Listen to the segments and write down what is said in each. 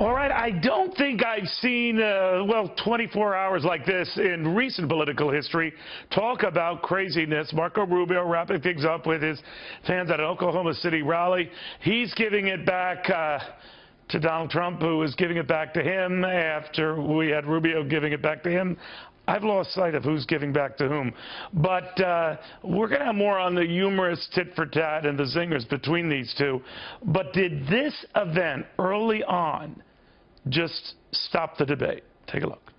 All right, I don't think I've seen, 24 hours like this in recent political history. Talk about craziness. Marco Rubio wrapping things up with his fans at an Oklahoma City rally. He's giving it back to Donald Trump, who is giving it back to him after we had Rubio giving it back to him. I've lost sight of who's giving back to whom. But we're going to have more on the humorous tit-for-tat and the zingers between these two. But did this event early on just stop the debate? Take a look.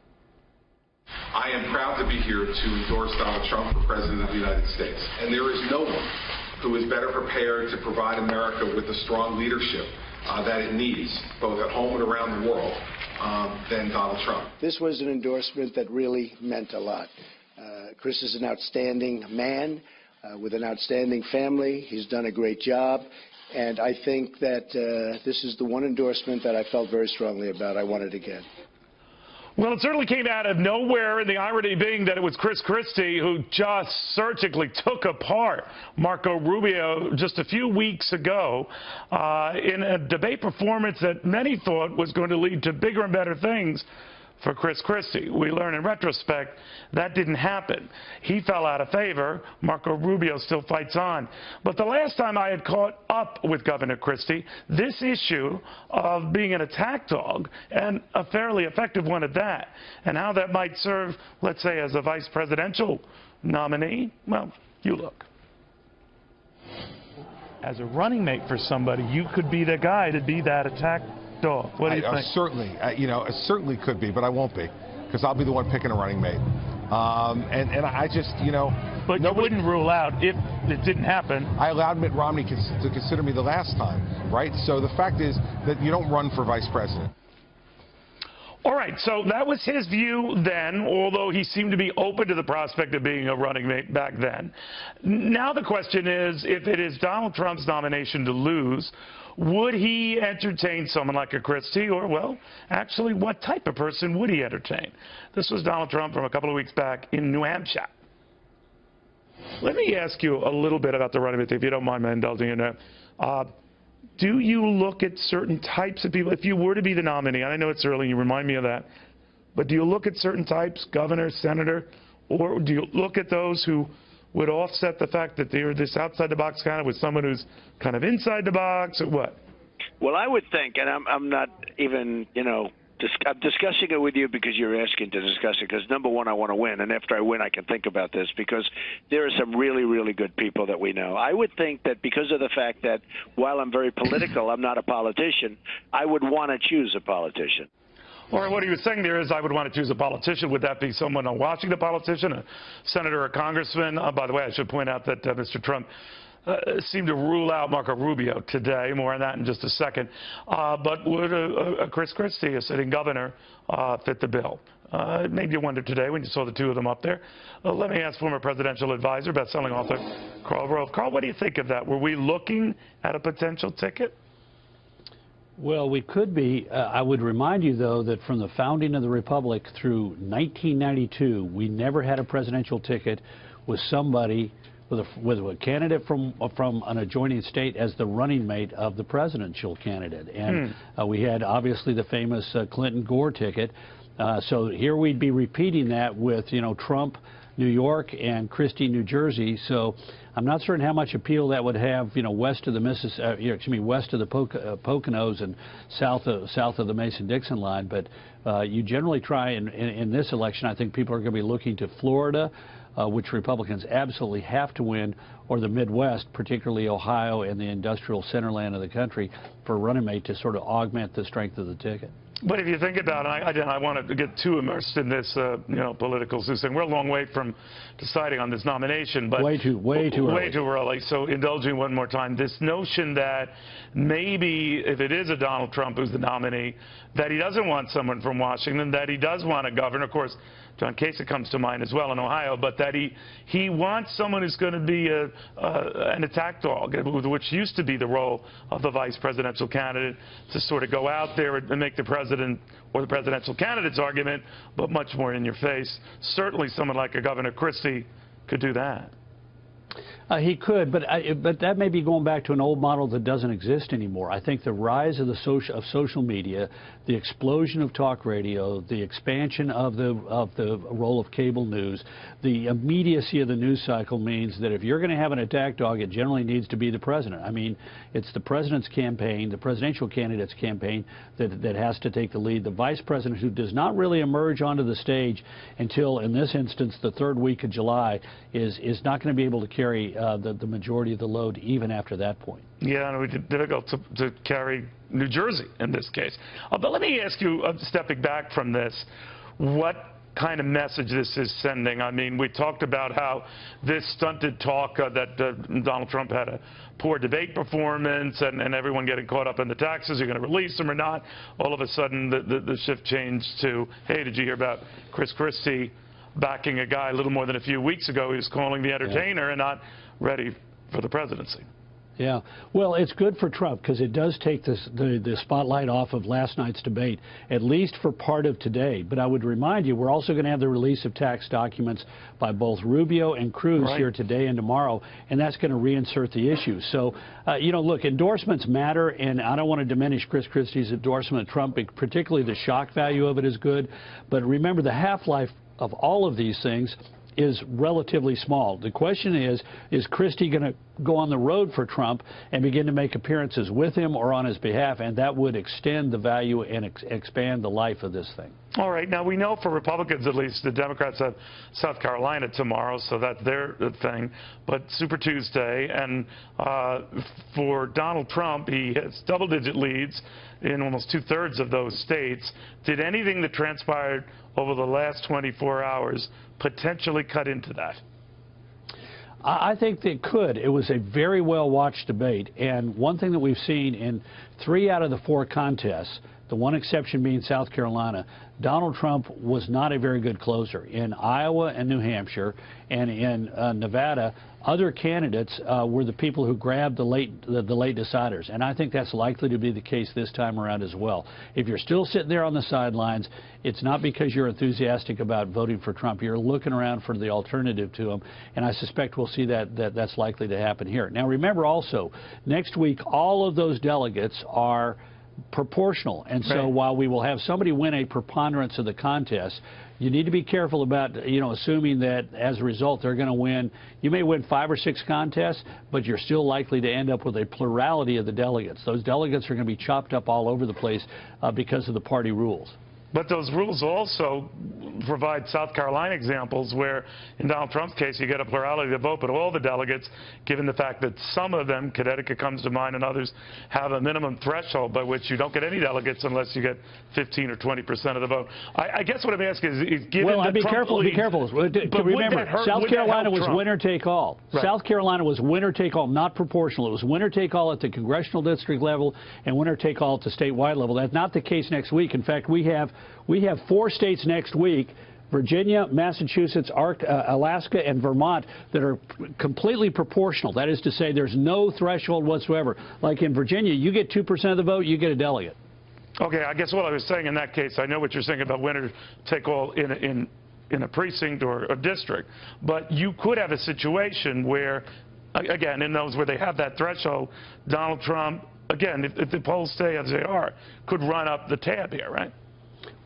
I am proud to be here to endorse Donald Trump for President of the United States. And there is no one who is better prepared to provide America with the strong leadership that it needs, both at home and around the world, than Donald Trump. This was an endorsement that really meant a lot. Chris is an outstanding man with an outstanding family. He's done a great job. And I think that this is the one endorsement that I felt very strongly about. I want it again. Well, it certainly came out of nowhere, and the irony being that it was Christie who just surgically took apart Marco Rubio just a few weeks ago in a debate performance that many thought was going to lead to bigger and better things for Christie. We learn in retrospect that didn't happen. He fell out of favor. Marco Rubio still fights on. But the last time I had caught up with Governor Christie, this issue of being an attack dog, and a fairly effective one at that, and how that might serve, let's say, as a vice presidential nominee, well, you look. As a running mate for somebody, you could be the guy to be that attack dog. What do you think? Certainly, it certainly could be, but I won't be, because I'll be the one picking a running mate. And I just, But you wouldn't rule out if it didn't happen. I allowed Mitt Romney to consider me the last time, right? So the fact is that you don't run for vice president. All right, so that was his view then, although he seemed to be open to the prospect of being a running mate back then. Now the question is, if it is Donald Trump's nomination to lose, would he entertain someone like a Christie? Or, well, actually, what type of person would he entertain? This was Donald Trump from a couple of weeks back in New Hampshire. Let me ask you a little bit about the running mate, if you don't mind me indulging in that. Do you look at certain types of people? If you were to be the nominee, and I know it's early, you remind me of that, but do you look at certain types, governor, senator, or do you look at those who would offset the fact that they're this outside-the-box kind of with someone who's kind of inside the box, or what? Well, I would think, and I'm not even, I'm discussing it with you because you're asking to discuss it, because, number one, I want to win, and after I win, I can think about this, because there are some really, really good people that we know. I would think that because of the fact that while I'm very political, I'm not a politician, I would want to choose a politician. Or what he was saying there is, I would want to choose a politician. Would that be someone, a Washington politician, a senator or a congressman? By the way, I should point out that Mr. Trump seemed to rule out Marco Rubio today. More on that in just a second. But would a Christie, a sitting governor, fit the bill? Maybe you wondered today when you saw the two of them up there. Let me ask former presidential advisor, best-selling author Karl Rove. Karl, what do you think of that? Were we looking at a potential ticket? Well, we could be. I would remind you, though, that from the founding of the Republic through 1992, we never had a presidential ticket with somebody, with a candidate from an adjoining state as the running mate of the presidential candidate. And we had, obviously, the famous Clinton-Gore ticket. So here we'd be repeating that with, Trump, New York, and Christie, New Jersey. So I'm not certain how much appeal that would have, west of the west of the Poconos and south of the Mason-Dixon line. But you generally try in this election. I think people are going to be looking to Florida, which Republicans absolutely have to win, or the Midwest, particularly Ohio and the industrial centerland of the country, for a running mate to sort of augment the strength of the ticket. But if you think about it, I want to get too immersed in this, political thing. We're a long way from deciding on this nomination, but way too early. So indulging one more time, this notion that maybe if it is a Donald Trump who's the nominee, that he doesn't want someone from Washington, that he does want a governor. Of course, John Kasich comes to mind as well in Ohio, but that he wants someone who's going to be an attack dog, which used to be the role of the vice presidential candidate, to sort of go out there and make the president or the presidential candidate's argument, but much more in your face. Certainly someone like a Governor Christie could do that. He could, but that may be going back to an old model that doesn't exist anymore. I think the rise of social media, the explosion of talk radio, the expansion of the role of cable news, the immediacy of the news cycle means that if you're going to have an attack dog, it generally needs to be the president. I mean, it's the president's campaign, the presidential candidate's campaign that has to take the lead. The vice president, who does not really emerge onto the stage until, in this instance, the third week of July, is not going to be able to carry the majority of the load even after that point. Yeah, and it would be difficult to carry New Jersey in this case. But let me ask you, stepping back from this, what kind of message this is sending? I mean, we talked about how this stunted talk that Donald Trump had a poor debate performance and everyone getting caught up in the taxes, you're going to release him or not. All of a sudden, the shift changed to, hey, did you hear about Christie backing a guy a little more than a few weeks ago? He was calling the entertainer and not ready for the presidency. Yeah, well, it's good for Trump because it does take the spotlight off of last night's debate, at least for part of today. But I would remind you, we're also going to have the release of tax documents by both Rubio and Cruz here today and tomorrow, and that's going to reinsert the issue. So, you know, look, endorsements matter, and I don't want to diminish Chris Christie's endorsement of Trump, particularly the shock value of it is good. But remember, the half-life of all of these things is relatively small. The question is Christie going to go on the road for Trump and begin to make appearances with him or on his behalf? And that would extend the value and expand the life of this thing. All right. Now, we know for Republicans, at least, the Democrats have South Carolina tomorrow, so that's their thing. But Super Tuesday, and for Donald Trump, he has double-digit leads in almost two-thirds of those states. Did anything that transpired over the last 24 hours potentially cut into that? I think they could. It was a very well-watched debate, and one thing that we've seen in 3 out of the 4 contests, the one exception being South Carolina, Donald Trump was not a very good closer. In Iowa and New Hampshire and in Nevada, other candidates were the people who grabbed the late deciders, and I think that's likely to be the case this time around as well. If you're still sitting there on the sidelines, it's not because you're enthusiastic about voting for Trump. You're looking around for the alternative to him, and I suspect we'll see that's likely to happen here. Now, remember also, next week, all of those delegates are proportional, and so while we will have somebody win a preponderance of the contest, you need to be careful about, you know, assuming that as a result they're going to win. You may win 5 or 6 contests, but you're still likely to end up with a plurality of the delegates. Those delegates are going to be chopped up all over the place because of the party rules. But those rules also provide South Carolina examples where, in Donald Trump's case, you get a plurality of the vote, but all the delegates, given the fact that some of them, Connecticut comes to mind, and others have a minimum threshold by which you don't get any delegates unless you get 15 or 20% of the vote. I guess what I'm asking is given well, the be Trump careful. lead, Be careful. Remember, South Carolina was winner take all. South Carolina was winner take all, not proportional. It was winner take all at the congressional district level and winner take all at the statewide level. That's not the case next week. In fact, we have 4 states next week, Virginia, Massachusetts, Alaska, and Vermont, that are completely proportional. That is to say, there's no threshold whatsoever. Like in Virginia, you get 2% of the vote, you get a delegate. Okay, I guess what I was saying in that case, I know what you're saying about winner take all in a precinct or a district, but you could have a situation where, again, in those where they have that threshold, Donald Trump, again, if the polls stay as they are, could run up the tab here, right?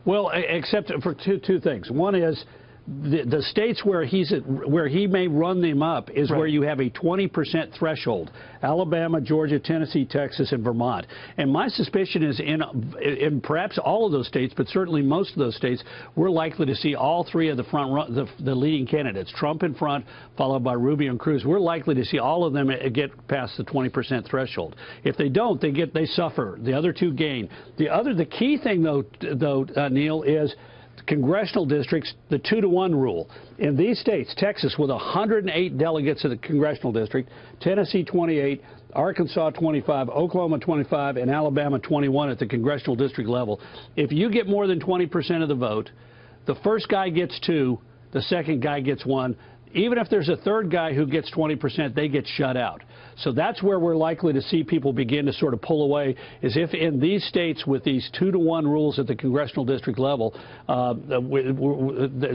Well, except for two things. One is the states where he may run them up is where you have a 20% threshold: Alabama, Georgia, Tennessee, Texas, and Vermont. And my suspicion is in perhaps all of those states, but certainly most of those states, we're likely to see all 3 of the leading candidates, Trump in front, followed by Rubio and Cruz. We're likely to see all of them get past the 20% threshold. If they don't, they suffer. The other 2 gain. The key thing though, Neil, is congressional districts, the 2-to-1 rule. In these states, Texas with 108 delegates in the congressional district, Tennessee 28, Arkansas 25, Oklahoma 25, and Alabama 21 at the congressional district level. If you get more than 20% of the vote, the first guy gets 2, the second guy gets 1. Even if there's a third guy who gets 20%, they get shut out. So that's where we're likely to see people begin to sort of pull away, is if in these states with these 2-to-1 rules at the congressional district level,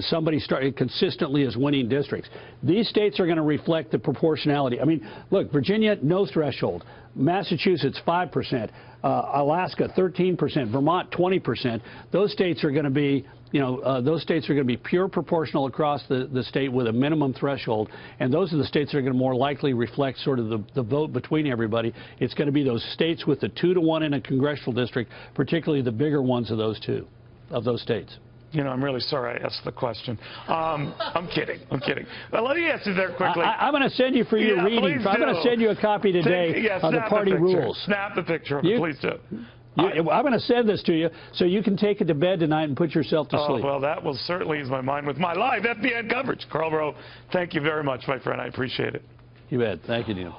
somebody consistently is winning districts. These states are going to reflect the proportionality. I mean, look, Virginia, no threshold. Massachusetts, 5%. Alaska, 13%. Vermont, 20%. Those states are going to be, those states are going to be pure proportional across the state with a minimum threshold, and those are the states that are going to more likely reflect sort of the vote between everybody. It's going to be those states with the 2-to-1 in a congressional district, particularly the bigger ones of those states. I'm really sorry I asked the question. I'm kidding. I'm kidding. Well, let me ask you there quickly. I'm going to send you for your reading. I'm going to send you a copy today of the party rules. Snap the picture of it, please do. I'm going to send this to you so you can take it to bed tonight and put yourself to sleep. Well, that will certainly ease my mind with my live FBN coverage. Karl Rove, thank you very much, my friend. I appreciate it. You bet. Thank you, Neil.